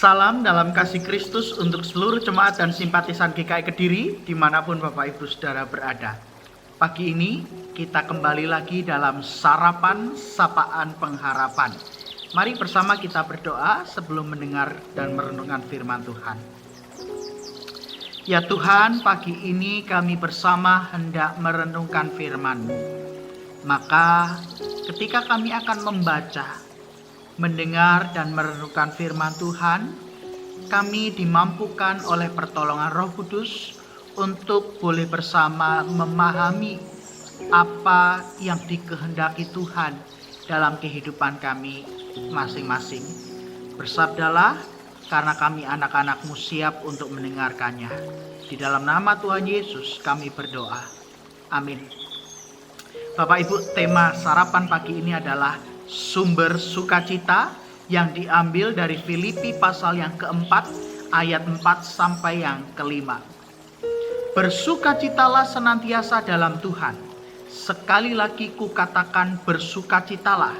Salam dalam kasih Kristus untuk seluruh jemaat dan simpatisan GKI Kediri dimanapun Bapak Ibu Saudara berada. Pagi ini kita kembali lagi dalam sarapan sapaan pengharapan. Mari bersama kita berdoa sebelum mendengar dan merenungkan firman Tuhan. Ya Tuhan, pagi ini kami bersama hendak merenungkan firman-Mu. Maka ketika kami akan membaca, mendengar dan merenungkan firman Tuhan, kami dimampukan oleh pertolongan Roh Kudus untuk boleh bersama memahami apa yang dikehendaki Tuhan dalam kehidupan kami masing-masing. Bersabdalah, karena kami anak-anak-Mu siap untuk mendengarkannya. Di dalam nama Tuhan Yesus kami berdoa. Amin. Bapak Ibu, tema sarapan pagi ini adalah sumber sukacita yang diambil dari Filipi pasal yang keempat ayat 4 sampai yang kelima. Bersukacitalah senantiasa dalam Tuhan. Sekali lagi kukatakan bersukacitalah.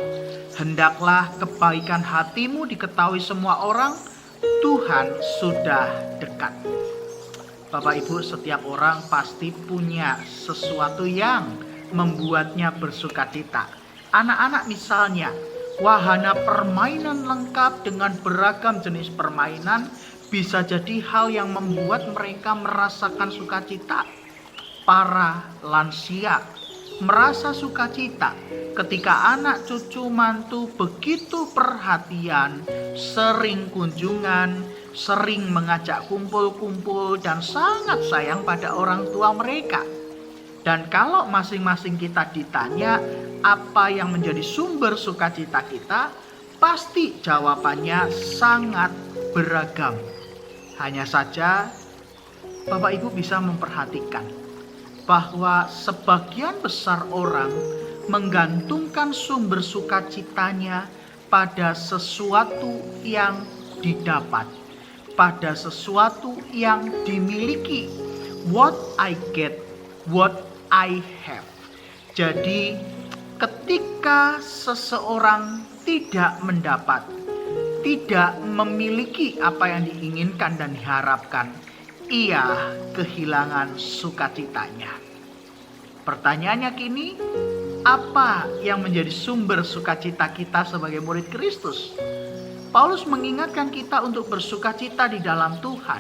Hendaklah kebaikan hatimu diketahui semua orang. Tuhan sudah dekat. Bapak Ibu, setiap orang pasti punya sesuatu yang membuatnya bersukacita. Anak-anak misalnya, wahana permainan lengkap dengan beragam jenis permainan bisa jadi hal yang membuat mereka merasakan sukacita. Para lansia merasa sukacita ketika anak cucu mantu begitu perhatian, sering kunjungan, sering mengajak kumpul-kumpul dan sangat sayang pada orang tua mereka. Dan kalau masing-masing kita ditanya apa yang menjadi sumber sukacita kita, pasti jawabannya sangat beragam. Hanya saja Bapak Ibu bisa memperhatikan bahwa sebagian besar orang menggantungkan sumber sukacitanya pada sesuatu yang didapat, pada sesuatu yang dimiliki. What I get, what I have. Jadi ketika seseorang tidak mendapat, tidak memiliki apa yang diinginkan dan diharapkan, ia kehilangan sukacitanya. Pertanyaannya kini, apa yang menjadi sumber sukacita kita sebagai murid Kristus? Paulus mengingatkan kita untuk bersukacita di dalam Tuhan.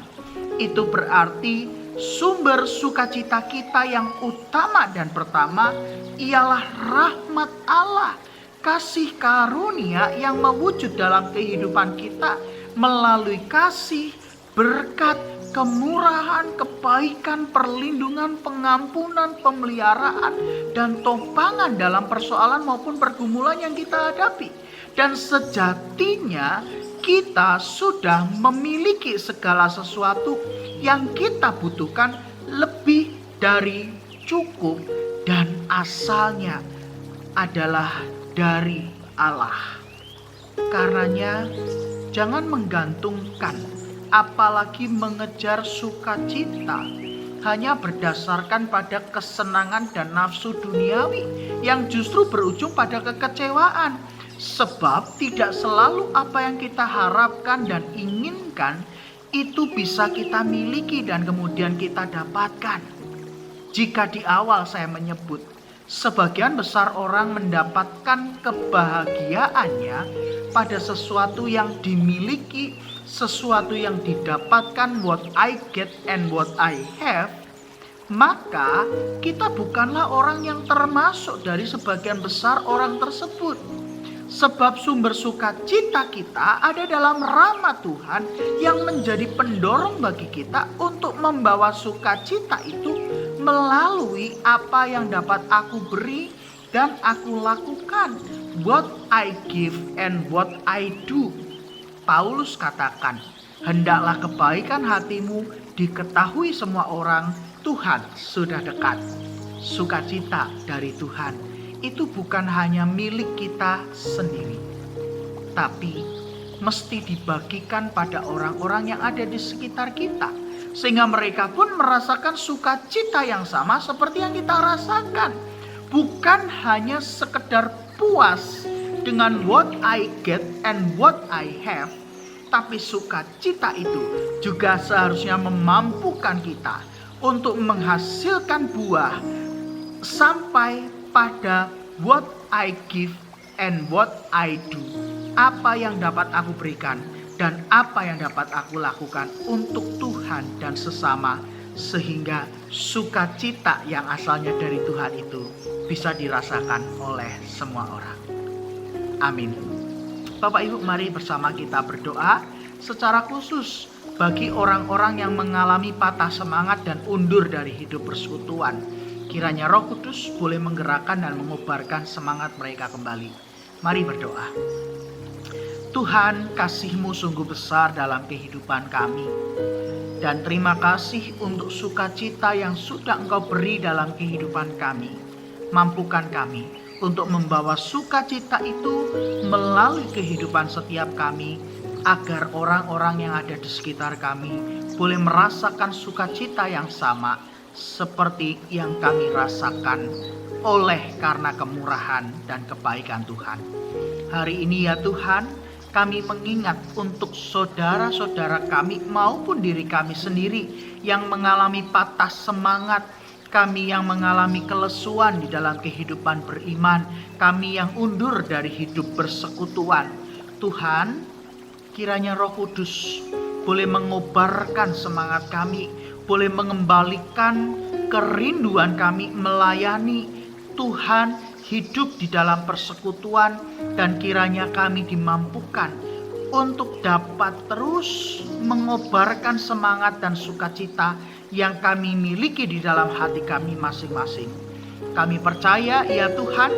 Itu berarti sumber sukacita kita yang utama dan pertama ialah rahmat Allah, kasih karunia yang mewujud dalam kehidupan kita melalui kasih, berkat, kemurahan, kebaikan, perlindungan, pengampunan, pemeliharaan, dan topangan dalam persoalan maupun pergumulan yang kita hadapi. Dan sejatinya kita sudah memiliki segala sesuatu yang kita butuhkan lebih dari cukup, dan asalnya adalah dari Allah. Karenanya jangan menggantungkan apalagi mengejar sukacita hanya berdasarkan pada kesenangan dan nafsu duniawi yang justru berujung pada kekecewaan. Sebab tidak selalu apa yang kita harapkan dan inginkan itu bisa kita miliki dan kemudian kita dapatkan. Jika di awal saya menyebut sebagian besar orang mendapatkan kebahagiaannya pada sesuatu yang dimiliki, sesuatu yang didapatkan, what I get and what I have, maka kita bukanlah orang yang termasuk dari sebagian besar orang tersebut. Sebab sumber sukacita kita ada dalam rahmat Tuhan yang menjadi pendorong bagi kita untuk membawa sukacita itu melalui apa yang dapat aku beri dan aku lakukan. What I give and what I do. Paulus katakan, hendaklah kebaikan hatimu diketahui semua orang, Tuhan sudah dekat. Sukacita dari Tuhan itu bukan hanya milik kita sendiri, tapi mesti dibagikan pada orang-orang yang ada di sekitar kita, sehingga mereka pun merasakan sukacita yang sama seperti yang kita rasakan. Bukan hanya sekedar puas dengan what I get and what I have, Tapi sukacita itu juga seharusnya memampukan kita untuk menghasilkan buah sampai pada what I give and what I do. Apa yang dapat aku berikan dan apa yang dapat aku lakukan untuk Tuhan dan sesama, sehingga sukacita yang asalnya dari Tuhan itu bisa dirasakan oleh semua orang. Amin. Bapak Ibu, mari bersama kita berdoa secara khusus bagi orang-orang yang mengalami patah semangat dan undur dari hidup persekutuan. Kiranya Roh Kudus boleh menggerakkan dan mengobarkan semangat mereka kembali. Mari berdoa. Tuhan, kasih-Mu sungguh besar dalam kehidupan kami. Dan terima kasih untuk sukacita yang sudah Engkau beri dalam kehidupan kami. Mampukan kami untuk membawa sukacita itu melalui kehidupan setiap kami, agar orang-orang yang ada di sekitar kami boleh merasakan sukacita yang sama seperti yang kami rasakan oleh karena kemurahan dan kebaikan Tuhan. Hari ini ya Tuhan, kami mengingat untuk saudara-saudara kami maupun diri kami sendiri yang mengalami patah semangat, kami yang mengalami kelesuan di dalam kehidupan beriman, kami yang undur dari hidup persekutuan. Tuhan, kiranya Roh Kudus boleh mengobarkan semangat kami, boleh mengembalikan kerinduan kami melayani Tuhan, hidup di dalam persekutuan, dan kiranya kami dimampukan untuk dapat terus mengobarkan semangat dan sukacita yang kami miliki di dalam hati kami masing-masing. Kami percaya ya Tuhan,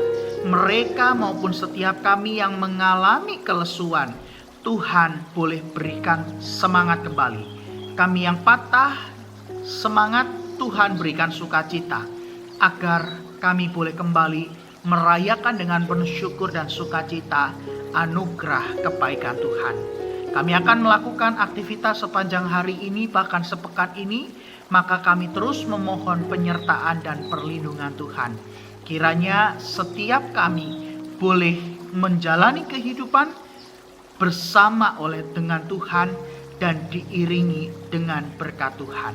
mereka maupun setiap kami yang mengalami kelesuan, Tuhan boleh berikan semangat kembali. Kami yang patah semangat, Tuhan berikan sukacita, agar kami boleh kembali merayakan dengan penuh syukur dan sukacita anugerah kebaikan Tuhan. Kami akan melakukan aktivitas sepanjang hari ini, bahkan sepekan ini, maka kami terus memohon penyertaan dan perlindungan Tuhan. Kiranya setiap kami boleh menjalani kehidupan bersama oleh dengan Tuhan dan diiringi dengan berkat Tuhan.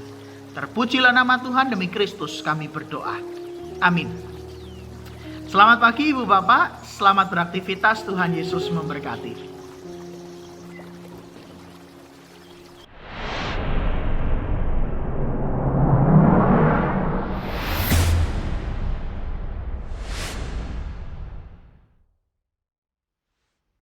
Terpujilah nama Tuhan, demi Kristus kami berdoa. Amin. Selamat pagi Ibu Bapak, selamat beraktivitas, Tuhan Yesus memberkati.